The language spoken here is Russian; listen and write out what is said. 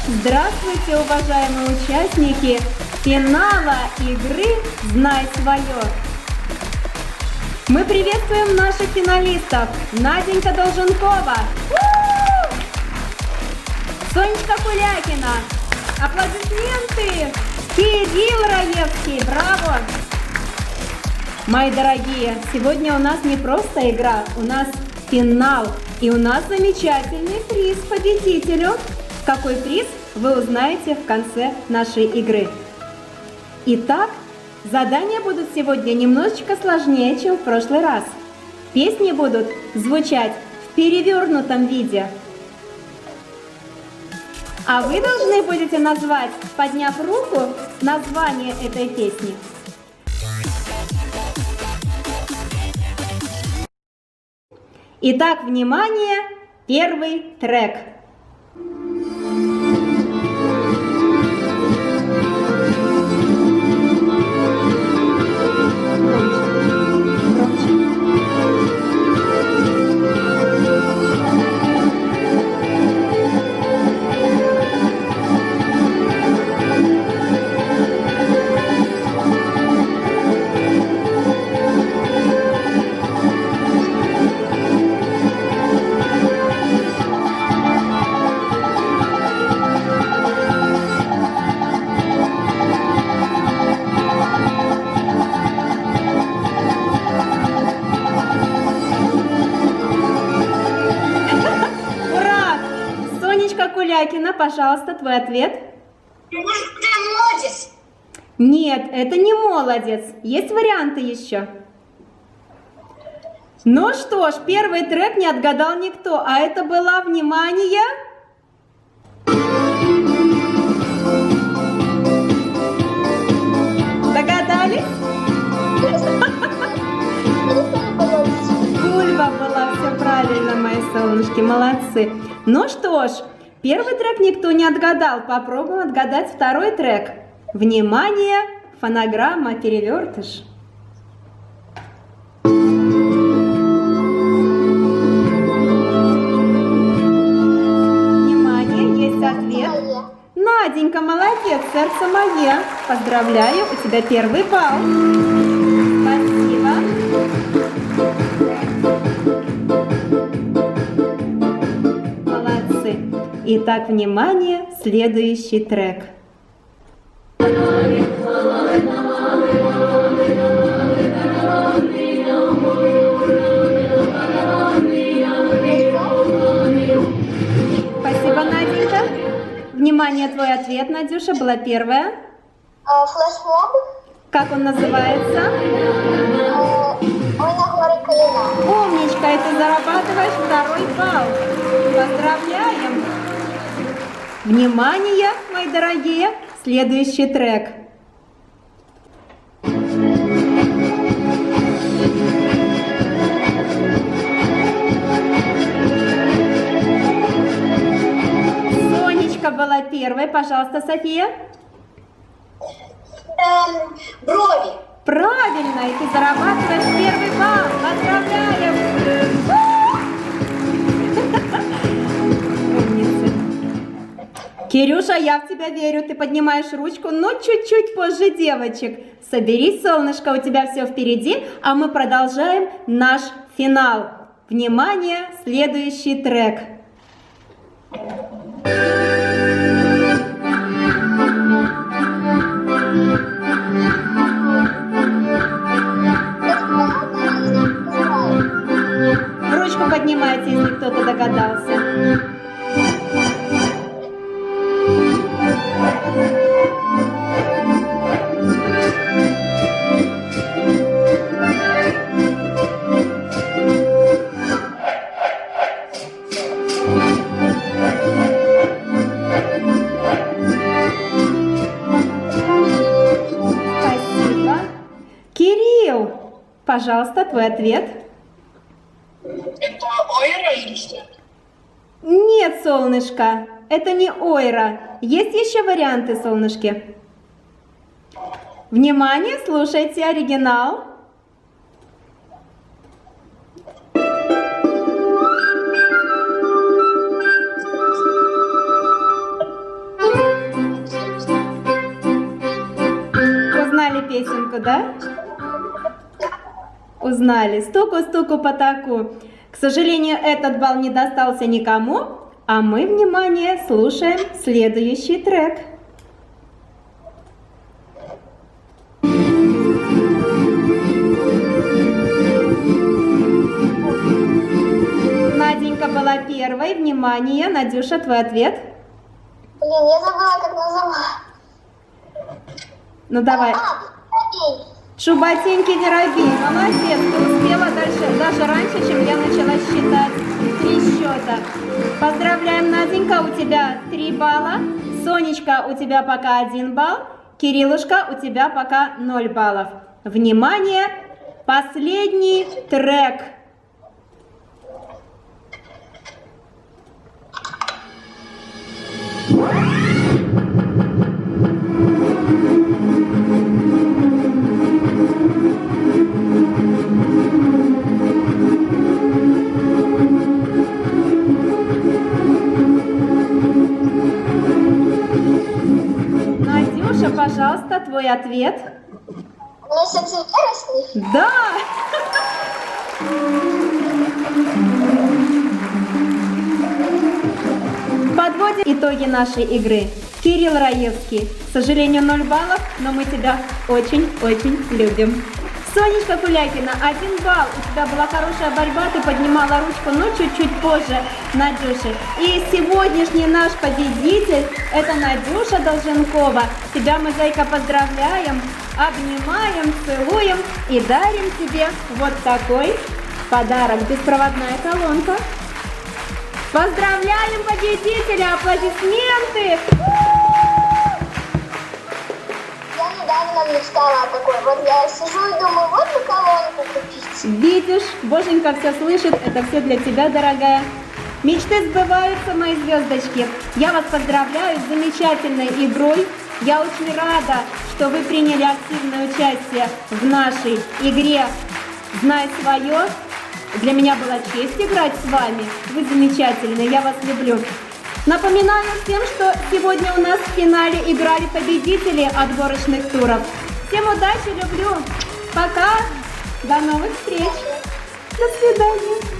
Здравствуйте, уважаемые участники финала игры «Знай свое». Мы приветствуем наших финалистов. Наденька Долженкова, Сонечка Кулякина, аплодисменты, Кирилл Раевский, браво! Мои дорогие, сегодня у нас не просто игра, у нас финал, и у нас замечательный приз победителю. Какой приз, вы узнаете в конце нашей игры. Итак, задания будут сегодня немножечко сложнее, чем в прошлый раз. Песни будут звучать в перевернутом виде. А вы должны будете назвать, подняв руку, название этой песни. Итак, внимание, первый трек. Кулякина, пожалуйста, твой ответ. Может, это молодец? Нет, это не молодец. Есть варианты еще. Ну что ж, первый трек не отгадал никто, а это было, внимание... Догадались? Бульба была, все правильно, мои солнышки, молодцы. Ну что ж, первый трек никто не отгадал. Попробуем отгадать второй трек. Внимание, фонограмма «Перевертыш». Внимание, есть ответ. Наденька, молодец, сердце мое. Поздравляю, у тебя первый балл. Спасибо. Молодцы. Итак, внимание, следующий трек. Спасибо, Наденька. Внимание, твой ответ, Надюша, была первая. Флешмоб. Как он называется? Ой, на горе Колыма. Умничка, и ты зарабатываешь второй балл. Поздравляем! Внимание, мои дорогие, следующий трек. Сонечка была первой, пожалуйста, София. Брови. Правильно, и ты зарабатываешь первый балл. Поздравляем! Умницы. Кирюша, я в тебя верю. Ты поднимаешь ручку, но чуть-чуть позже девочек. Соберись, солнышко, у тебя все впереди, а мы продолжаем наш финал. Внимание, следующий трек. Ручку поднимайте, если кто-то догадался. Спасибо. Кирилл, пожалуйста, твой ответ. Это Ойра или что? Нет, солнышко, это не Ойра. Есть еще варианты, солнышки? Внимание, слушайте оригинал. песенку, да? Узнали. Стуку-стуку по таку. К сожалению, этот балл не достался никому, а мы, внимание, слушаем следующий трек. Наденька была первой. Внимание, Надюша, твой ответ. Блин, я забыла, как называть. Ну давай. Окей. Шубатенький Воробей. Молодец, ты успела даже раньше, чем я начала считать 3 счета. Поздравляем, Наденька, у тебя 3 балла. Сонечка, у тебя пока 1 балл. Кириллушка, у тебя пока 0 баллов. Внимание, последний трек. Надюша, пожалуйста, твой ответ. Месяц вересня? Да! Подводим итоги нашей игры. Кирилл Раевский, к сожалению, 0 баллов, но мы тебя очень-очень любим. Сонечка Кулякина, 1 балл. У тебя была хорошая борьба, ты поднимала ручку, но чуть-чуть позже Надюши. И сегодняшний наш победитель – это Надюша Долженкова. Тебя мы, зайка, поздравляем, обнимаем, целуем и дарим тебе вот такой подарок. Беспроводная колонка. Поздравляем победителя! Аплодисменты! Я недавно мечтала о такой. Вот я сижу и думаю, вот бы колонку купить. Видишь, Боженька все слышит, это все для тебя, дорогая. Мечты сбываются, мои звездочки. Я вас поздравляю с замечательной игрой. Я очень рада, что вы приняли активное участие в нашей игре «Знай свое». Для меня была честь играть с вами. Вы замечательные, я вас люблю. Напоминаю всем, что сегодня у нас в финале играли победители отборочных туров. Всем удачи, люблю. Пока. До новых встреч. До свидания.